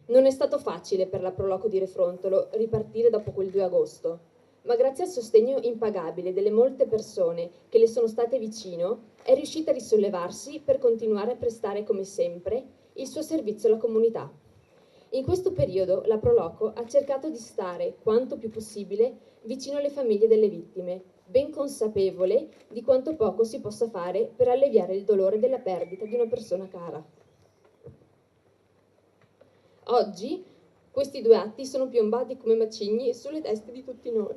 Non è stato facile per la Proloco di Refrontolo ripartire dopo quel 2 agosto, ma grazie al sostegno impagabile delle molte persone che le sono state vicino, è riuscita a risollevarsi per continuare a prestare come sempre il suo servizio alla comunità. In questo periodo la Proloco ha cercato di stare quanto più possibile vicino alle famiglie delle vittime, ben consapevole di quanto poco si possa fare per alleviare il dolore della perdita di una persona cara. Oggi questi due atti sono piombati come macigni sulle teste di tutti noi.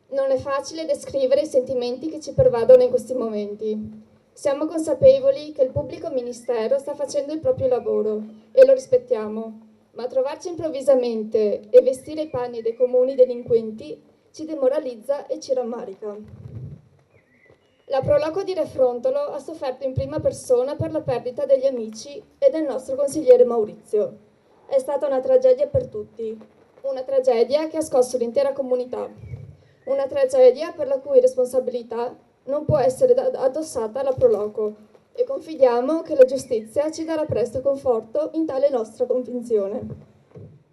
Non è facile descrivere i sentimenti che ci pervadono in questi momenti. Siamo consapevoli che il pubblico ministero sta facendo il proprio lavoro e lo rispettiamo, ma trovarci improvvisamente e vestire i panni dei comuni delinquenti ci demoralizza e ci rammarica. La Proloco di Refrontolo ha sofferto in prima persona per la perdita degli amici e del nostro consigliere Maurizio. È stata una tragedia per tutti, una tragedia che ha scosso l'intera comunità, una tragedia per la cui responsabilità non può essere addossata alla Proloco e confidiamo che la giustizia ci darà presto conforto in tale nostra convinzione.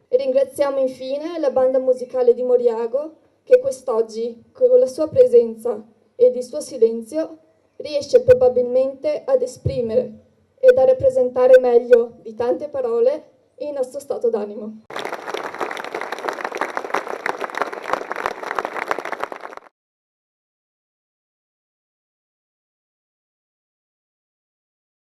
E ringraziamo infine la banda musicale di Moriago che quest'oggi, con la sua presenza ed il suo silenzio, riesce probabilmente ad esprimere ed a rappresentare meglio di tante parole il nostro stato d'animo.